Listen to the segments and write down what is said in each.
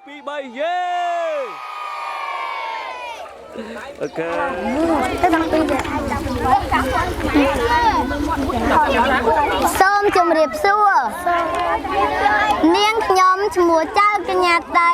ពី3យេអូខេសូមជម្រាបសួរនាងខ្ញុំឈ្មោះចៅកញ្ញាតី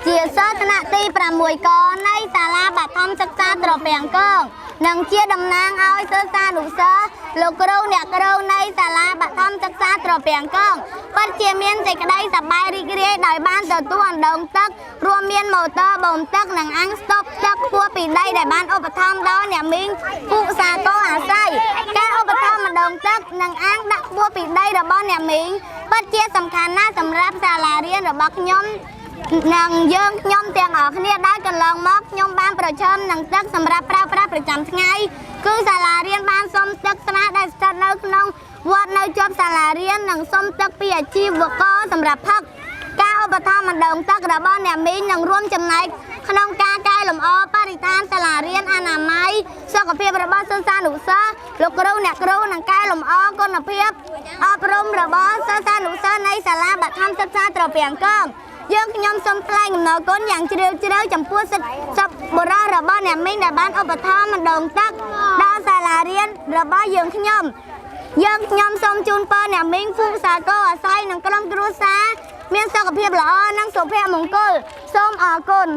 ជាសិស្សថ្នាក់ទី6កនៃសាលាបឋមសិក្សាត្រពាំងកងនិងជាតំណាងឲ្យសិស្សានុសិស្សលោកគ្រូអ្នកគ្រូនៃសាលាបឋមសិក្សាត្រពាំងកងពិតជាមានសេចក្តីសប្បាយរីករាយដោយបានទទួលអណ្ដូងទឹករួមមានម៉ូទ័របូមទឹកនិងអាងស្តុបទឹកខ្ពស់ពីដីដែលបានឧបត្ថម្ភដល់អ្នកមីងពួកសាកលអាស័យការឧបត្ថម្ភម្ដងទឹកនិងអាងដាក់ខ្ពស់ពីដីរបស់អ្នកមីងពិតជាសំខាន់ណាស់សម្រាប់សាលារៀនរបស់ខ្ញុំនិងយើងខ្ញុំទាំងអស់គ្នាដែលកន្លងមកខ្ញុំបានប្រឈមនឹងទឹកសម្រាប់ប្រើប្រាស់ប្រចាំថ្ងៃគឺសាលារៀនបានសុំទឹកស្នាដែលស្ថិតនៅក្នុងវត្តនៅជាប់សាលារៀននិងសុំទឹកពីអាជីវករសម្រាប់ផឹកការឧបត្ថម្ភម្ដងទឹករបស់អ្នកមីងនឹងរួមចំណែកក្នុងការកែលម្អបរិស្ថានសាលារៀនអនាម័យសុខភាពរបស់សិស្សានុសិស្សលោកគ្រូអ្នកគ្រូនិងកែលម្អគុណភាពអប់រំរបស់សិស្សានុសិស្សនៃសាលាបឋមសិក្សាត្រពាំងកងយើងខ្ញុំសូមថ្លែងអំណរគុណយ៉ាងជ្រាលជ្រៅចំពោះសិទ្ធិបុរសរបស់អ្នកមីងដែលបានឧបត្ថម្ភម្ដងទឹកដល់សាលារៀនរបស់យើងខ្ញុំសូមជូនពរអ្នកមីងភូមិសាកលអាស័យនិងក្រុមគ្រួសារមានសុខភាពល្អនិងសុភមង្គលសូមអរគុណ